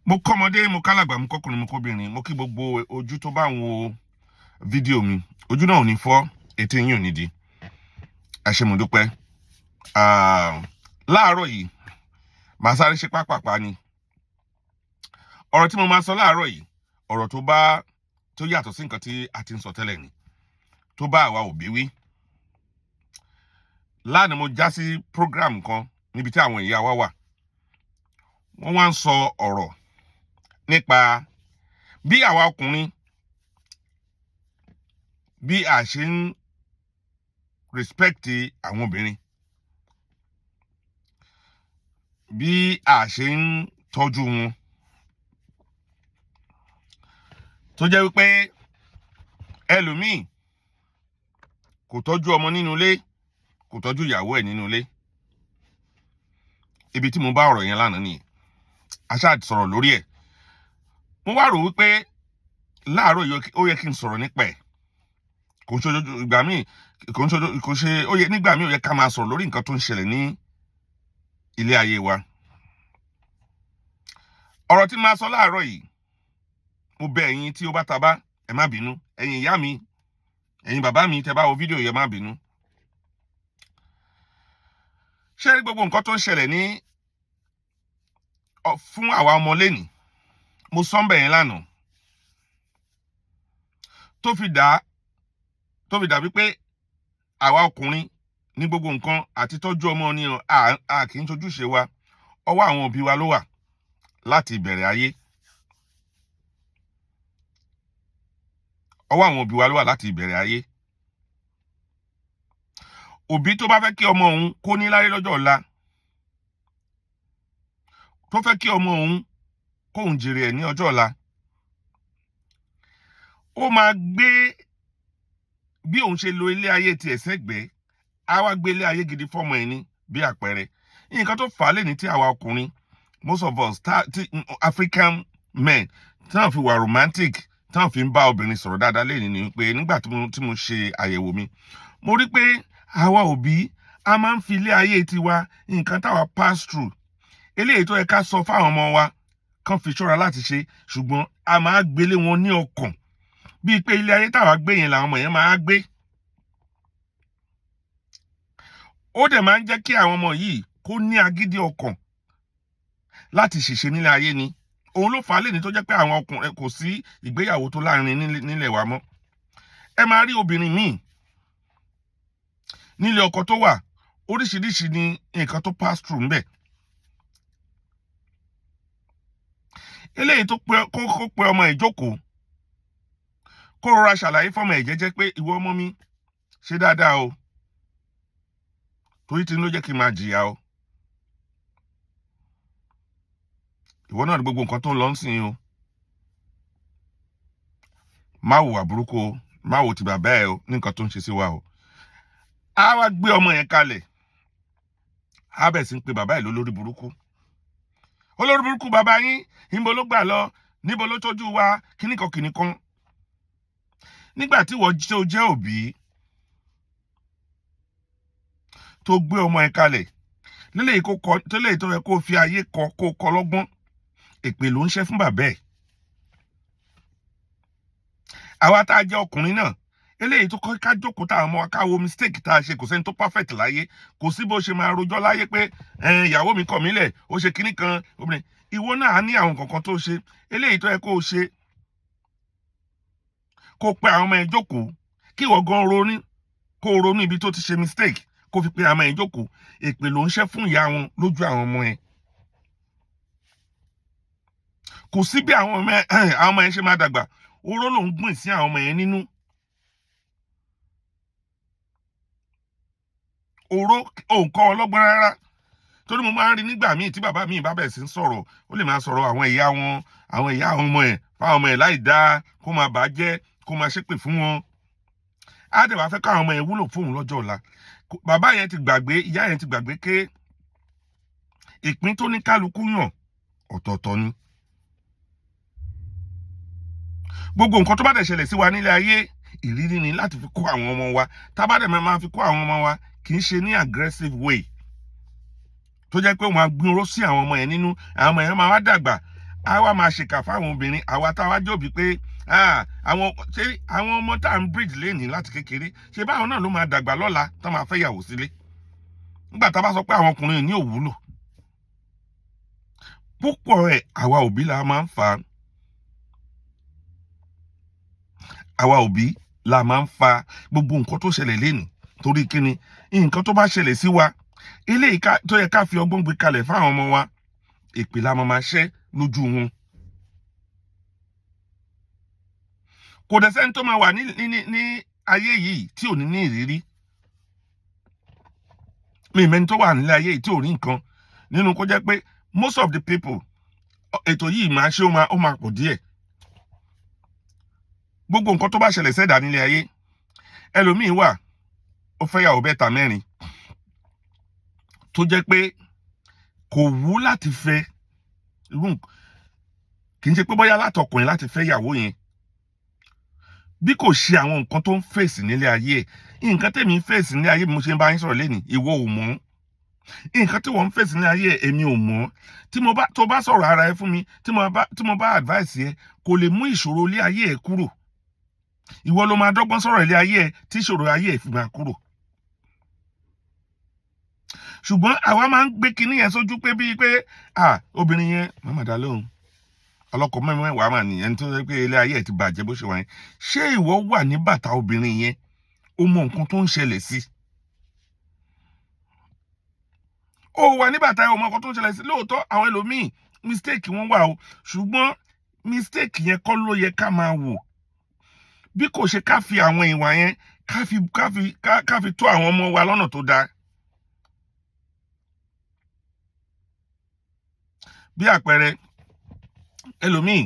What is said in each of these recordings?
Mo kọ́mọdé, mo kálàgbà, mo kọ́kùnrin, mo kóbìnrin, mo kí gbogbo ojú tó bá ń wo fídíò mi. Ojú náà ò ní fọ́, etí yín ò ní di. Ẹ ṣé mo dúpẹ́. Láàárọ̀ yìí, màá sáré ṣe pápápá ni. Ọ̀rọ̀ tí mo máa sọ láàárọ̀ yìí, ọ̀rọ̀ tó yàtọ̀ sí nǹkan tí a ti ń sọ tẹ́lẹ̀ ni. Tó bá àwa òbí wí. Lánàá mo já sí program kan níbi tí àwọn ìyá wa wà. Wọ́n wá ń sọ ọ̀rọ̀ nípa bí àwa ọkùnrin bí a ṣe ń respect àwọn obìnrin, bí a ṣe ń tọ́jú wọn, tó jẹ́ wípé ẹlòmíì kò tọ́jú ọmọ nínú ilé, kò tọ́jú ìyàwó ẹ̀ nínú ilé. Ibi tí mo bá ọ̀rọ̀ yẹn lánàá nìyẹn. A ṣáà sọ̀rọ̀ lórí ẹ̀. Mo wá rò wípé láàárọ̀ yìí ó yẹ kí n sọ̀rọ̀ nípa ẹ̀. Kò ń ṣojú ìgbà míì, nígbà míì ó yẹ ká máa sọ̀rọ̀ lórí nǹkan tó ń ṣẹlẹ̀ ní ilé ayé wa. Ọ̀rọ̀ tí màá sọ láàárọ̀ yìí, mo bẹ̀ ẹ̀yin tí ó bá ta bá, ẹ má bínú. Ẹ̀yin ìyá mi, ẹ̀yin bàbá mi tẹ́ bá wo fídíò yẹn, má bínú. Ṣé rí gbogbo nǹkan tó ń ṣẹlẹ̀ fún àwa ọmọ lẹ́nìí? Mo sọ ń bẹ̀ yẹn lánàá. Tó fi dàbí pé àwa ọkùnrin ní gbogbo nǹkan àti tọ́jú ọmọ ni a kì í tójúṣe wa. Ọwọ́ àwọn òbí wa ló wà láti ìbẹ̀rẹ̀ ayé. Ọwọ́ àwọn òbí wa ló wà láti ìbẹ̀rẹ̀ ayé. Òbí tó bá fẹ́ kí ọmọ òun kó ní lárí lọ́jọ́ ọ̀la, tó fẹ́ kí ọmọ òun kóhun jèrè ẹ̀ ní ọjọ́ ọ̀la, ó máa gbé bí òun ṣe lo ilé ayé tiẹ̀ sẹ́gbẹ̀ẹ́, á wá gbé ilé ayé gidi fọ́mọ ẹ̀ ní bí àpẹẹrẹ. Nǹkan tó fà á lẹ́ni tí àwa ọkùnrin, most of us, African men, tí wọ́n fi wà romantic, tí wọ́n fi ń bá obìnrin sọ̀rọ̀ dáadáa lẹ́ni ni pé nígbà tí mo ṣe àyẹ̀wò mi, mo rí pé àwa òbí a máa ń fi ilé ayé tiwa, nǹkan táwa pass through, eléyìí tó yẹ ká sọ fáwọn ọmọ wa kán fi ṣọ́ra láti ṣe, ṣùgbọ́n a máa gbélé wọn ní ọkàn bíi pé ilé ayé táwa gbé yẹn làwọn ọmọ yẹn máa gbé. Ó dẹ̀ máa ń jẹ́ kí àwọn ọmọ yìí kó ní agídí ọkàn láti ṣèṣe nílé ayé ni. Òun ló fà á lẹ́ni tó jẹ́ pé àwọn ọkùnrin kò sí ìgbéyàwó tó láàrin nílẹ̀ wa mọ́. Ẹ máa rí obìnrin míì nílé ọkọ tó wà, oríṣiríṣi ni nǹkan tó pass through ńbẹ̀. Eléyìí tó pe ọmọ ẹ̀ jókòó, kó rọra ṣàlàyé fọ́mọ ẹ̀ jẹ́jẹ́ pé ìwọ ọmọ mi ṣe dáadáa o, torí tí ló jẹ́ kí n máa jìyà o. Ìwọ náà ní gbogbo nǹkan tó ń lọ ń sìn o. Má hùwà burúkú o, má wo ti bàbá ẹ o ní nǹkan tó ń ṣe sí wa o. Á wá gbé ọmọ yẹn kalẹ̀, á bẹ̀ sí ń pe bàbá ẹ̀ lólórí burúkú. Olórí burúkú bàbá yín, níbo ló gbà lọ, níbo ló tọ́jú wa, kíníkan. Nígbà tí wọ́n tó jẹ́ òbí tó gbé ọmọ ẹ̀ kalẹ̀, tẹ́lẹ̀ tó yẹ kó fi ayé kó kọ́ lọ́gbọ́n, èpè ló ń ṣẹ́ fún bàbá ẹ̀. Àwa tá a jẹ́ ọkùnrin náà, eléyìí tó kọ́ ká jókòó tá a mọ̀ ká wo mistake tá a ṣe, kò sẹ́ni tó perfect láyé. Kò sí bó ṣe máa rojọ́ láyé pé ìyàwó mi kọ̀ mí lẹ̀, ó ṣe kíní kan, obìnrin. Ìwọ náà á ní àwọn kankan tó ṣe, eléyìí tó yẹ kó o ṣe. Kó pe àwọn ọmọ ẹ̀ jókòó, kí ìwọ gan ronú ibi tó ti ṣe mistake, kó fi pe àwọn ọmọ ẹ̀ jókòó. Èpè ló ń ṣẹ́ fún ìyá wọn lójú àwọn ọmọ ẹ̀. Kò sí bí àwọn ọmọ ẹ̀ ṣe máa dàgbà, oró ló ń gbìn sí àwọn ọmọ ẹ̀ nínú. Oró ò ń kọ́ ọlọ́gbọ́n rárá. Torí mo máa ń rí nígbà míì tí bàbá mi bá bẹ̀rẹ̀ sí ń sọ̀rọ̀, ó lè máa sọ̀rọ̀ àwọn ìyá ọmọ ẹ̀, fáwọn ọmọ ẹ̀ láì dáa, kó máa bàjẹ́, kó máa ṣépè fún wọn. Á dẹ̀ wá fẹ́ káwọn ọmọ ẹ̀ wúlò fóun lọ́jọ́ ọ̀la. Bàbá yẹn ti gbàgbé, ìyá yẹn ti gbàgbé pé ìpín tó ní kálukú yàn ọ̀tọ̀ọ̀tọ̀ ni. Gbogbo nǹkan tó bá dẹ̀ ṣẹlẹ̀ sí wa nílé ayé, ìrírí ni láti fi kó àwọn ọmọ wa. Tá bá dẹ̀ máa fi kó àwọn ọmọ wa, kì í ṣe ní aggressive way. Tó jẹ́ pé wọ́n á gbin oró sí àwọn ọmọ yẹn nínú, àwọn ọmọ yẹn máa wá dàgbà, a wá máa ṣèkà fáwọn obìnrin àwa táwa jòbí pé àwọn ọmọ tá à ń bridge lẹ́nìí láti kékeré ṣe báwọn náà ló máa dàgbà lọ́la tó máa fẹ́ yàwó sílé nígbà tá a bá sọ pé àwọn ọkùnrin ní òwúlò púpọ̀ ẹ̀ àwa òbí la máa ń fa gbogbo nǹkan tó ṣẹlẹ̀ lẹ́nìí torí kíni nǹkan tó bá ṣẹlẹ̀ sí wa eléyìí tó yẹ ká fi ọgbọ́n gbé kalẹ̀ fáwọn ọmọ wa èpè la máa ṣẹ́ lójú wọn. Kò dẹ̀ sẹ́ni tó máa wà ní ayé yìí tí ò ní ní ìrírí. Mi mẹ́ni tó wà nílé ayé yìí tí ò rí nǹkan nínú kó jẹ́ pé most of the people ètò yìí máa ṣe ó máa pọ̀ díẹ̀. Gbogbo nǹkan tó bá ṣẹlẹ̀ sẹ́dà nílé ayé ẹlòmíín wà ó fẹ́ yàwó bẹ́ta mẹ́rin tó jẹ́ pé kò wú láti fẹ́ kì í ṣe pé bóyá látọkùnrin láti fẹ́ yàwó yẹn bí kò ṣe àwọn nǹkan tó ń fèsì nílé ayé ẹ̀ nǹkan tèmi ń fèsì nílé ayé bí mo ṣe ń bá yín sọ̀rọ̀ lénìí ìwọ ò mọ̀ nǹkan tí wọ́n ń fèsì nílé ayé ẹ̀ èmi ò mọ̀ tó bá sọ̀rọ̀ ara ẹ fún mi tí mo bá advice ẹ kò lè mú ìṣòro ilé ayé ẹ kúrò ìwọ ló máa dọ́gbọ́n sọ̀rọ̀ ilé ayé ẹ tí ìṣòro ayé ẹ fi máa kúrò. Ṣùgbọ́n àwa máa ń gbé kinní yẹn sójú pé bíi pé obìnrin yẹn màmá dá lóhùn ọlọ́kọ mẹ́wàá mà nìyẹn tó yẹ pé ilé ayé ẹ̀ ti bàjẹ́ bó ṣe wà yẹn ṣé ìwọ wà ní bàtà obìnrin yẹn ó mọ nǹkan tó ń ṣẹlẹ̀ sí ó wà ní bàtà ẹ̀ ó mọ nǹkan tó ń ṣẹlẹ̀ sí lóòótọ́ àwọn ẹlòmíì mistake wọn wà o ṣùgbọ́n mistake yẹn kọ́ ló yẹ ká máa wò bí kò ṣe ká fi àwọn ìwà yẹn ká fi tó àwọn ọmọ wa lọ́nà tó dáa. Bí àpẹẹrẹ ẹlòmíì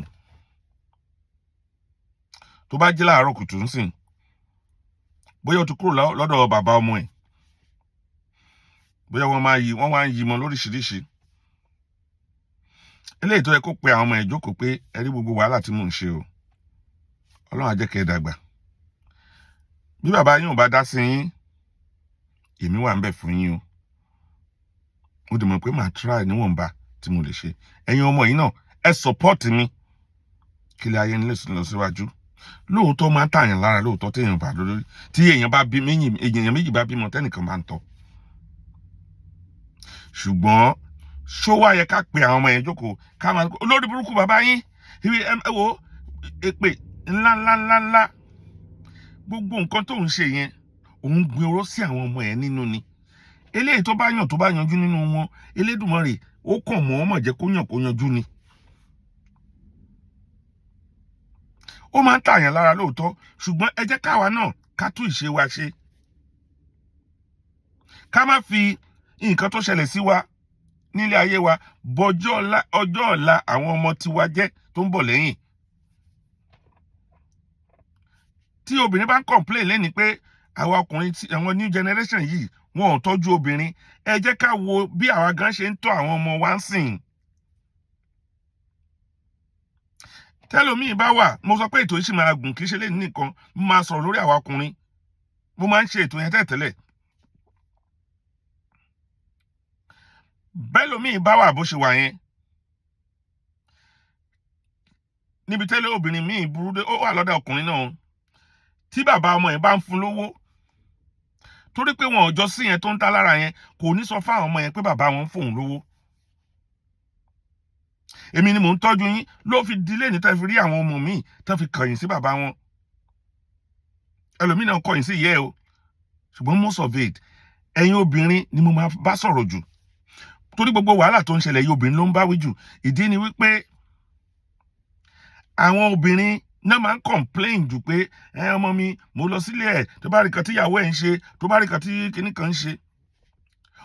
tó bá jí láàárọ̀ kùtù ń sìn bóyá ó ti kúrò lọ́dọ̀ bàbá ọmọ ẹ̀ bóyá wọ́n wá ń yí mọ́ lóríṣiríṣi eléyìí tó yẹ kó pe àwọn ọmọ ẹ̀ jókòó pé ẹ rí gbogbo wàhálà tí mò ń ṣe o Ọlọ́run á jẹ́ kẹ́ ẹ dàgbà bí bàbá yín ò bá dá sí yín èmi wà ń bẹ̀ fún yín o mo dẹ̀ mọ̀ pé màá try níwọ̀nba tí mo lè ṣe ẹ̀yin ọmọ yìí náà ẹ support mi kí ilé ayé nílẹ̀ lọ síwájú lóòótọ́ máa ń tààyàn lára lóòótọ́ tí èèyàn bá lórí tí èèyàn méjì bá bímọ tẹ́nìkan bá ń tọ́ ṣùgbọ́n ṣó wá yẹ ká pe àwọn ọmọ yẹn jókòó ká máa olórí burúkú bàbá yín ẹ wo èpè ńlá gbogbo nǹkan tó ń ṣe yẹn òun gbin oró sí àwọn ọmọ yẹn nínú ni eléyìí tó bá yanjú nínú wọn Elédùmarè ó kàn mọ́ ọmọ jẹ́ kó yanjú ni. Ó máa ń tààyàn lára lóòótọ́ ṣùgbọ́n ẹ jẹ́ káwa náà ká tún ìṣe wa ṣe ká má fi nǹkan tó ṣẹlẹ̀ sí wa nílé ayé wa bọjọ́ ọjọ́ ọ̀la àwọn ọmọ tiwa jẹ́ tó ń bọ̀ lẹ́yìn. Tí obìnrin bá ń complain lẹ́ni pé àwa ọkùnrin àwọn new generation yìí wọn ò tọ́jú obìnrin ẹ jẹ́ ká wo bí àwa gan ṣe ń tọ́ àwọn ọmọ wa ń sìn. Tẹ́lòmíì bá wà mo sọ pé ètò yìí sì máa gùn kì í ṣe lẹ́yìn nìkan mo máa sọ̀rọ̀ lórí àwa ọkùnrin mo máa ń ṣe ètò yẹn tẹ́lẹ̀. Bẹ́lòmíì bá wà bó ṣe wà yẹn níbi tẹ́lẹ̀ obìnrin míì burú dé ó wà lọ́dọ̀ ọkùnrin náà tí bàbá ọmọ yẹn bá ń fún lówó torí pé wọn ò jọ sí yẹn tó ń ta lára yẹn kò ní sọ fáwọn ọmọ yẹn pé bàbá wọn ń fóun lówó. Èmi ni mò ń tọ́jú yín ló fi dilé ní tẹ́ fi rí àwọn ọmọ míì tẹ́ fi kọ̀yìn sí bàbá wọn ẹlòmíì náà kọ̀yìn sí ìyá ẹ̀ o ṣùgbọ́n most of it ẹ̀yin obìnrin ni mo máa bá sọ̀rọ̀ jù torí gbogbo wàhálà tó ń ṣẹlẹ̀ yìí obìnrin ló ń bá wí jù ìdí ni wípé àwọn obìnrin náà máa ń complain jù pé ọmọ mi mo lọ sílé ẹ̀ tó bá rí kan tí ìyàwó ẹ̀ ń ṣe tó bá rí kan tí kinní kan ń ṣe.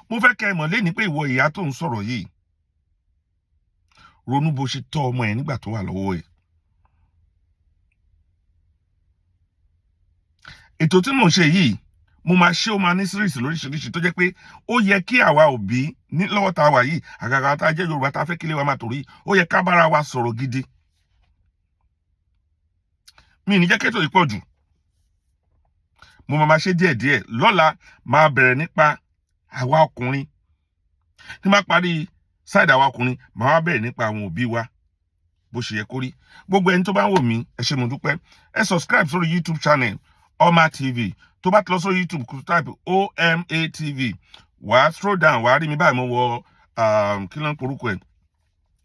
Mo fẹ́ kẹ́ ẹ mọ̀ léni pé ìwọ ìyá tó ń sọ̀rọ̀ yìí ronú bó ṣe tọ́ ọmọ ẹ̀ nígbà tó wà lọ́wọ́ ẹ̀. Ètò tí mò ń ṣe yìí mo máa ṣe ó máa ní series lóríṣiríṣi tó jẹ́ pé ó yẹ kí àwa òbí ní lọ́wọ́ tá a wà yìí àgàgà tá a jẹ́ Yorùbá tá a fẹ́ kílé wa máa tòrí ó yẹ ká bára wa sọ̀rọ̀ gidi. Mi ní jẹ́ kẹ́tò yìí pọ̀ jù mo máa ṣe díẹ̀díẹ̀ lọ́la máa bẹ̀rẹ̀ nípa àwa ọkùnrin tí máa parí side àwa ọkùnrin máa wá bẹ̀rẹ̀ nípa àwọn òbí wa bó ṣe yẹ kó rí. Gbogbo ẹni tó bá ń wò mí, ẹ ṣé mo dúpẹ́. Ẹ subscribe sórí YouTube channel Oma TV. Tó bá ti lọ sórí YouTube, kó type OMA TV. Wàá scroll down, wàá rí mi báyìí mo wọ kí ló ń porúkọ ẹ̀,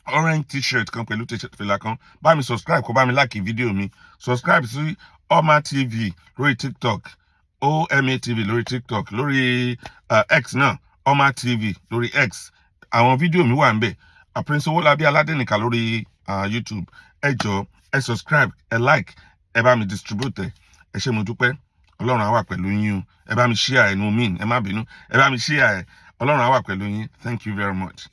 orange t-shirt kan pẹ̀lú t-shirt fìlà kan. Bá mi subscribe, kó bá mi like fídíò mi. Subscribe sí Oma TV lórí TikTok, OMA TV lórí TikTok, lórí X náà, Oma TV lórí X. Àwọn fídíò mi wà ńbẹ̀. Prince Owólabí Aládénìkà lórí YouTube. Ẹ jọ̀ọ́, ẹ subscribe, ẹ like, ẹ bá mi distribute. Ẹ ṣé mo dúpẹ́. Ọlọ́run á wà pẹ̀lú yín o. Ẹ bá mi share ẹ̀, no mean, ẹ má bínú. Ẹ bá mi share ẹ̀. Ọlọ́run á wà pẹ̀lú yín. Thank you very much.